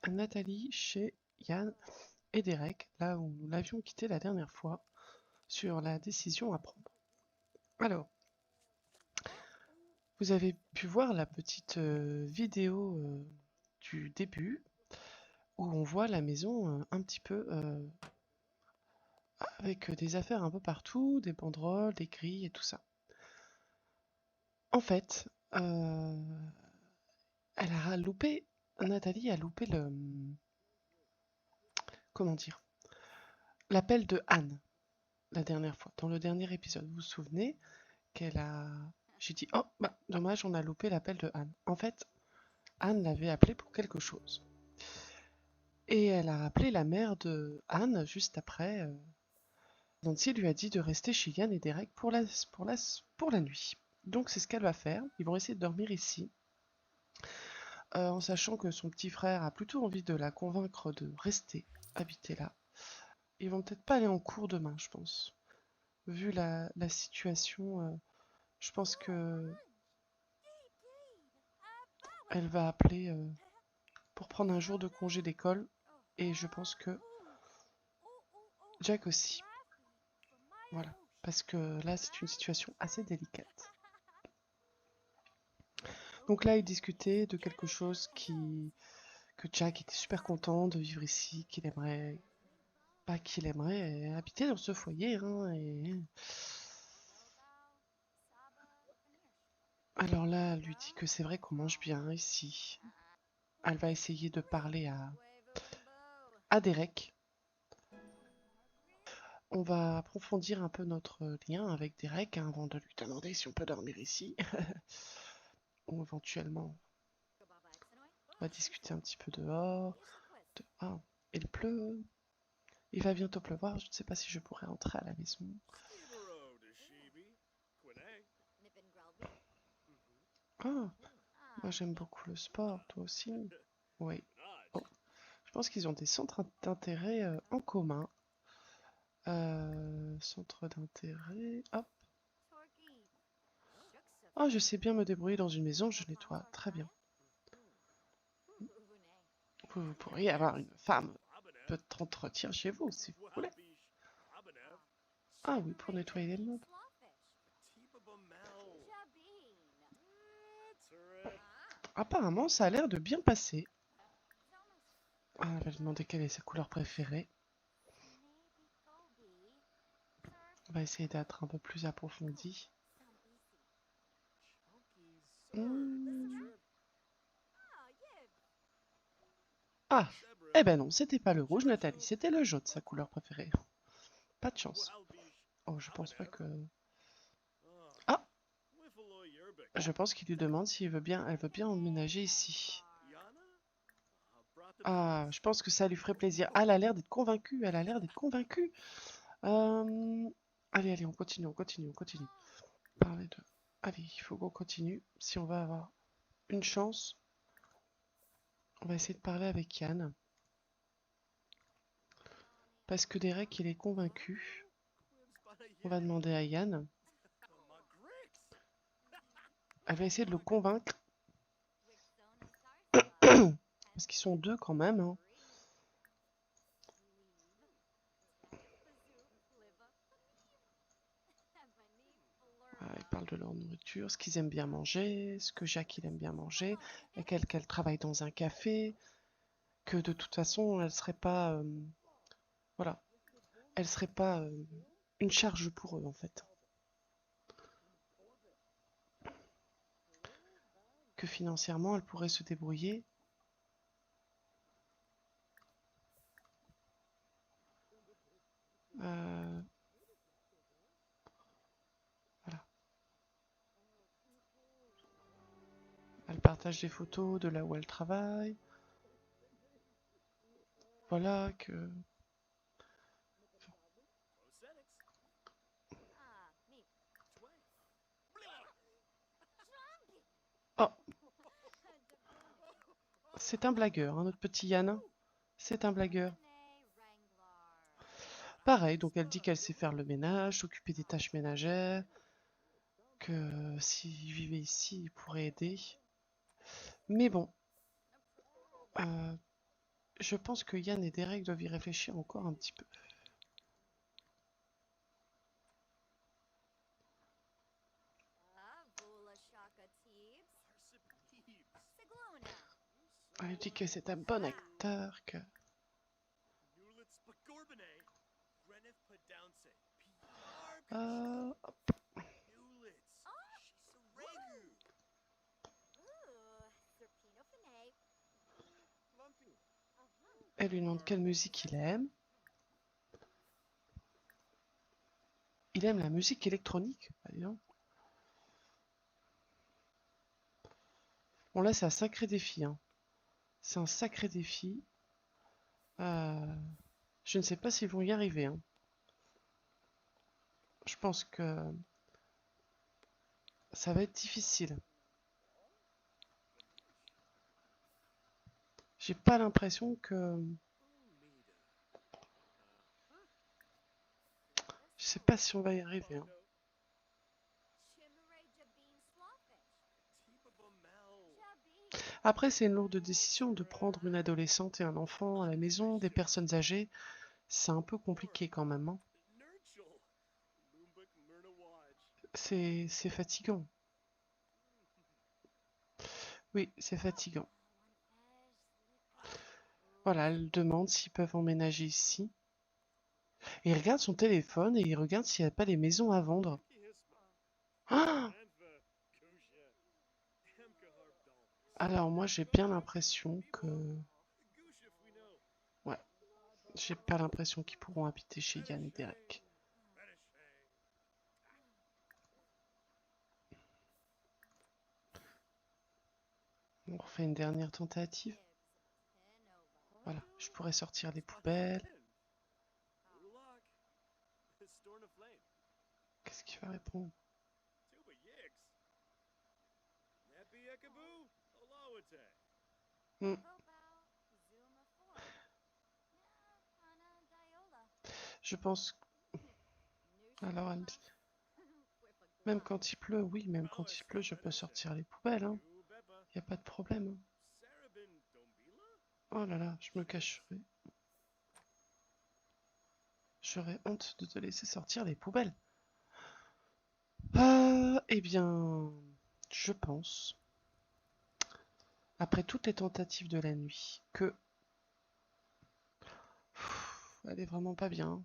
Nathalie chez Yann et Derek, là où nous l'avions quitté la dernière fois, sur la décision à prendre. Alors, vous avez pu voir la petite vidéo du début, où on voit la maison un petit peu avec des affaires un peu partout, des banderoles, des grilles et tout ça. En fait, elle a loupé, Nathalie a loupé le, comment dire, l'appel de Anne la dernière fois, dans le dernier épisode. Vous vous souvenez qu'elle a... J'ai dit, oh, bah, dommage, on a loupé l'appel de Anne. En fait, Anne l'avait appelé pour quelque chose. Et elle a appelé la mère de Anne juste après. Nancy lui a dit de rester chez Yann et Derek pour la nuit. Donc c'est ce qu'elle va faire. Ils vont essayer de dormir ici. En sachant que son petit frère a plutôt envie de la convaincre de rester habiter là. Ils vont peut-être pas aller en cours demain, je pense. Vu la situation, je pense que elle va appeler pour prendre un jour de congé d'école. Et je pense que Jack aussi. Voilà. Parce que là, c'est une situation assez délicate. Donc là, ils discutaient de quelque chose que Jack était super content de vivre ici, qu'il aimerait, pas qu'il aimerait habiter dans ce foyer. Hein, Alors là, elle lui dit que c'est vrai qu'on mange bien ici. Elle va essayer de parler à Derek. On va approfondir un peu notre lien avec Derek hein, avant de lui demander si on peut dormir ici. Ou éventuellement, on va discuter un petit peu dehors. Ah, il pleut. Il va bientôt pleuvoir. Je ne sais pas si je pourrai rentrer à la maison. Ah, moi j'aime beaucoup le sport. Toi aussi? Oui. Oh, je pense qu'ils ont des centres d'intérêt en commun. Centre d'intérêt. Hop. Ah, je sais bien me débrouiller dans une maison. Je nettoie. Très bien. Vous pourriez avoir une femme peut-être entretien chez vous si vous voulez. Ah oui, pour nettoyer les meubles. Apparemment, ça a l'air de bien passer. Ah, elle va lui demander quelle est sa couleur préférée. On va essayer d'être un peu plus approfondi. Hmm. Ah, eh ben non, c'était pas le rouge, Nathalie, c'était le jaune, sa couleur préférée. Pas de chance. Oh, je pense pas que... Ah, je pense qu'il lui demande si elle veut bien emménager ici. Ah, je pense que ça lui ferait plaisir. Ah, elle a l'air d'être convaincue, elle a l'air d'être convaincue. Allez, allez, on continue, on continue, on continue. Parler de... Allez, il faut qu'on continue. Si on va avoir une chance, on va essayer de parler avec Yann. Parce que Derek, il est convaincu. On va demander à Yann. Elle va essayer de le convaincre. Parce qu'ils sont deux quand même. Hein. Voilà, ils parlent de leur nourriture, ce qu'ils aiment bien manger, ce que Jacques il aime bien manger, et qu'elle travaille dans un café, que de toute façon elle serait pas, voilà, elle serait pas une charge pour eux en fait. Que financièrement elle pourrait se débrouiller. Euh, voilà. Elle partage des photos de là où elle travaille. Voilà que... Oh, c'est un blagueur, hein, notre petit Yann. C'est un blagueur. Pareil, donc elle dit qu'elle sait faire le ménage, s'occuper des tâches ménagères, que s'il vivait ici, il pourrait aider. Mais bon, euh, je pense que Yann et Derek doivent y réfléchir encore un petit peu. Elle dit que c'est un bon acteur, que... Elle lui demande quelle musique il aime. Il aime la musique électronique, bah, dis donc. Bon là c'est un sacré défi, hein. C'est un sacré défi. Je ne sais pas s'ils vont y arriver, hein. Je pense que ça va être difficile. J'ai pas l'impression que... Je sais pas si on va y arriver, hein. Après, c'est une lourde décision de prendre une adolescente et un enfant à la maison, des personnes âgées. C'est un peu compliqué quand même, hein. C'est fatigant. Oui, c'est fatigant. Voilà, elle demande s'ils peuvent emménager ici. Et il regarde son téléphone et il regarde s'il n'y a pas des maisons à vendre. Ah, alors moi j'ai bien l'impression que... Ouais, j'ai pas l'impression qu'ils pourront habiter chez Yann et Derek. On refait une dernière tentative. Voilà, je pourrais sortir les poubelles. Qu'est-ce qu'il va répondre? Hmm. Je pense... Alors, elle dit... Même quand il pleut, oui, même quand il pleut, je peux sortir les poubelles, hein. Y a pas de problème, hein. Oh là là, je me cacherai. J'aurais honte de te laisser sortir les poubelles. Eh bien, je pense, après toutes les tentatives de la nuit, que... elle est vraiment pas bien.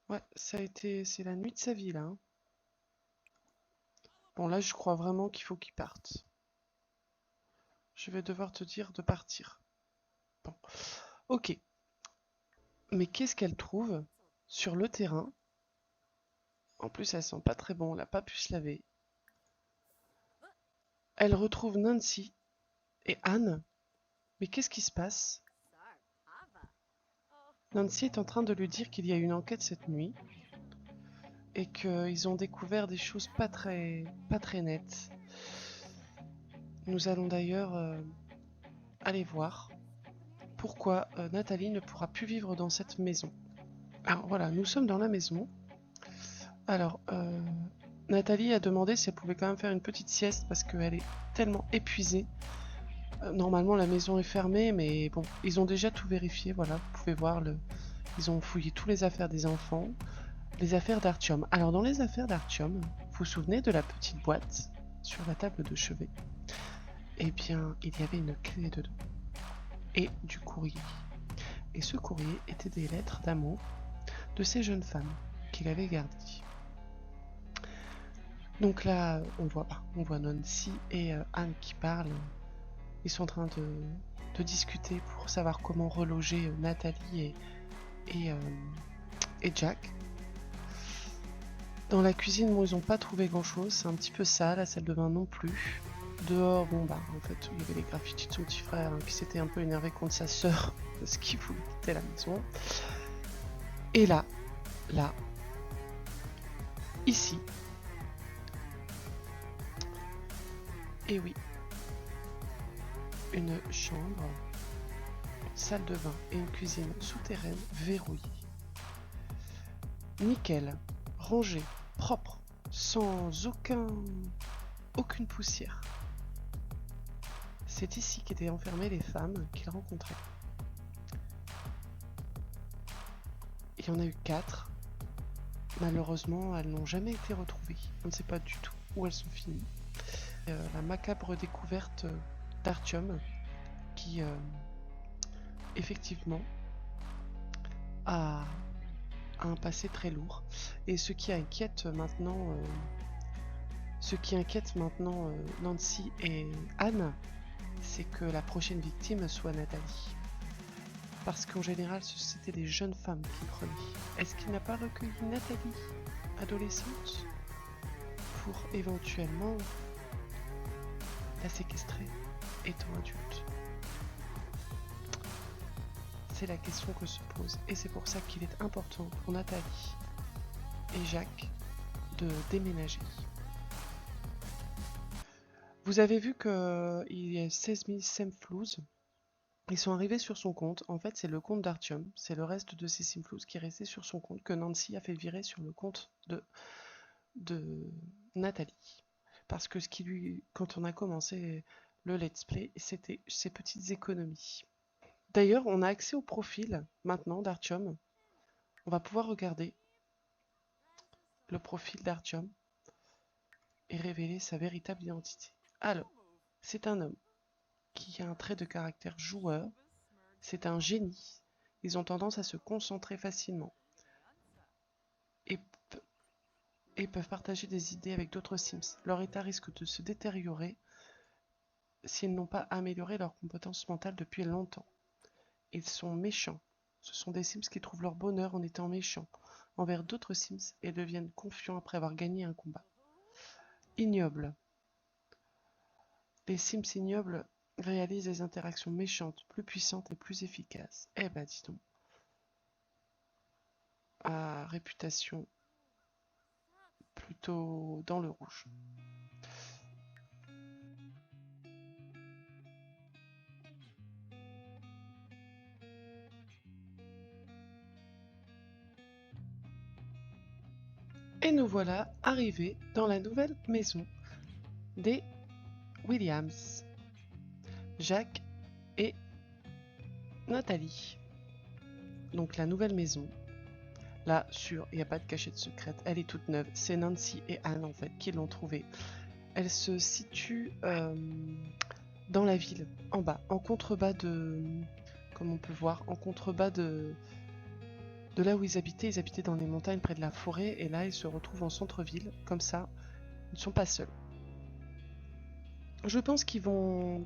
Ouais, ça a été... c'est la nuit de sa vie, là, hein. Bon, là, je crois vraiment qu'il faut qu'il parte. Je vais devoir te dire de partir. Bon, ok. Mais qu'est-ce qu'elle trouve sur le terrain? En plus, elle sent pas très bon, elle n'a pas pu se laver. Elle retrouve Nancy et Anne. Mais qu'est-ce qui se passe? Nancy est en train de lui dire qu'il y a eu une enquête cette nuit et qu'ils ont découvert des choses pas très nettes. Nous allons d'ailleurs aller voir pourquoi Nathalie ne pourra plus vivre dans cette maison. Alors voilà, nous sommes dans la maison. Alors, Nathalie a demandé si elle pouvait quand même faire une petite sieste parce qu'elle est tellement épuisée. Normalement, la maison est fermée, mais bon, ils ont déjà tout vérifié. Voilà, vous pouvez voir, ils ont fouillé toutes les affaires des enfants, les affaires d'Artyom. Alors, dans les affaires d'Artyom, vous vous souvenez de la petite boîte sur la table de chevet? Eh bien, il y avait une clé dedans et du courrier. Et ce courrier était des lettres d'amour de ces jeunes femmes qu'il avait gardées. Donc là, on voit Nancy et Anne qui parlent. Ils sont en train de discuter pour savoir comment reloger Nathalie et Jack. Dans la cuisine, bon, ils n'ont pas trouvé grand-chose. C'est un petit peu sale, la salle de bain non plus. Dehors, bon bah, en fait, il y avait les graffitis de son petit frère qui s'était un peu énervé contre sa sœur parce qu'il voulait quitter la maison. Et là, ici, et oui, une chambre, une salle de bain et une cuisine souterraine verrouillée. Nickel, rangé, propre, sans aucune poussière. C'est ici qu'étaient enfermées les femmes qu'il rencontrait. y en a eu 4. Malheureusement, elles n'ont jamais été retrouvées. On ne sait pas du tout où elles sont finies. La macabre découverte d'Artyom, qui effectivement a un passé très lourd. Et ce qui inquiète maintenant, Nancy et Anne, c'est que la prochaine victime soit Nathalie. Parce qu'en général, c'était des jeunes femmes qu'il prenait. Est-ce qu'il n'a pas recueilli Nathalie, adolescente, pour éventuellement la séquestrer, étant adulte? C'est la question que se pose. Et c'est pour ça qu'il est important pour Nathalie et Jacques de déménager. Vous avez vu qu'il y a 16 000 Simflouz. Ils sont arrivés sur son compte. En fait, c'est le compte d'Artyom. C'est le reste de ces Simflouz qui est resté sur son compte, que Nancy a fait virer sur le compte de Nathalie. Parce que quand on a commencé le let's play, c'était ses petites économies. D'ailleurs, on a accès au profil maintenant d'Artyom. On va pouvoir regarder le profil d'Artyom et révéler sa véritable identité. Alors, c'est un homme qui a un trait de caractère joueur. C'est un génie. Ils ont tendance à se concentrer facilement et peuvent partager des idées avec d'autres Sims. Leur état risque de se détériorer s'ils n'ont pas amélioré leurs compétences mentales depuis longtemps. Ils sont méchants. Ce sont des Sims qui trouvent leur bonheur en étant méchants envers d'autres Sims et deviennent confiants après avoir gagné un combat. Ignobles. Les Sims ignobles réalisent des interactions méchantes, plus puissantes et plus efficaces. Eh ben dis donc. À réputation plutôt dans le rouge. Et nous voilà arrivés dans la nouvelle maison des Williams, Jacques et Nathalie. Donc la nouvelle maison, là il n'y a pas de cachette secrète, elle est toute neuve, c'est Nancy et Anne en fait qui l'ont trouvée. Elle se situe dans la ville, en bas, en contrebas de, comme on peut voir, en contrebas de là où ils habitaient dans les montagnes près de la forêt, et là ils se retrouvent en centre-ville, comme ça, ils ne sont pas seuls. Je pense qu'ils vont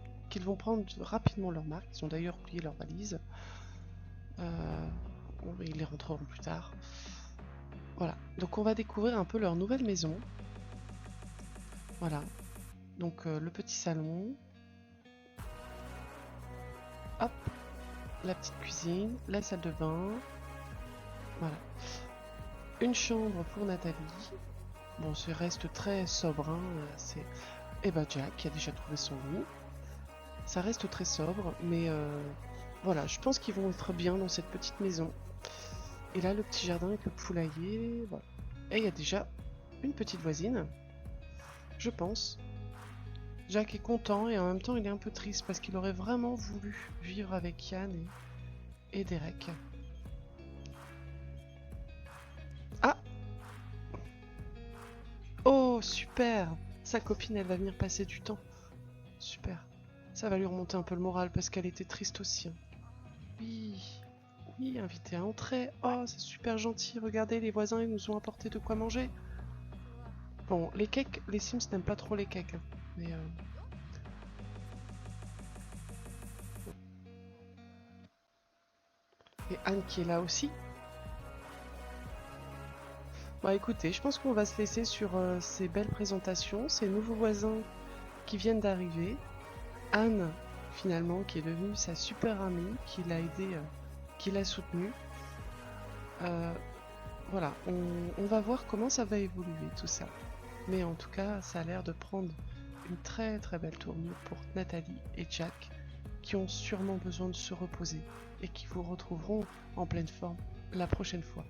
prendre rapidement leur marque. Ils ont d'ailleurs plié leurs valises. Ils les rentreront plus tard. Voilà. Donc on va découvrir un peu leur nouvelle maison. Voilà. Donc le petit salon. Hop. La petite cuisine. La salle de bain. Voilà. Une chambre pour Nathalie. Bon, ça reste très sobre. Hein. C'est... Et bah Jack qui a déjà trouvé son lit. Ça reste très sobre, mais voilà, je pense qu'ils vont être bien dans cette petite maison. Et là, le petit jardin avec le poulailler, voilà. Et il y a déjà une petite voisine, je pense. Jack est content et en même temps il est un peu triste parce qu'il aurait vraiment voulu vivre avec Yann et Derek. Ah! Oh, super! Sa copine, elle va venir passer du temps. Super. Ça va lui remonter un peu le moral parce qu'elle était triste aussi. Hein. Oui, invité à entrer. Oh, c'est super gentil. Regardez, les voisins, ils nous ont apporté de quoi manger. Bon, les cakes, les Sims n'aiment pas trop les cakes. Hein. Mais et Anne qui est là aussi. Bah écoutez, je pense qu'on va se laisser sur ces belles présentations, ces nouveaux voisins qui viennent d'arriver. Anne, finalement, qui est devenue sa super amie, qui l'a aidée, qui l'a soutenue. Voilà, on va voir comment ça va évoluer tout ça. Mais en tout cas, ça a l'air de prendre une très très belle tournure pour Nathalie et Jack, qui ont sûrement besoin de se reposer et qui vous retrouveront en pleine forme la prochaine fois.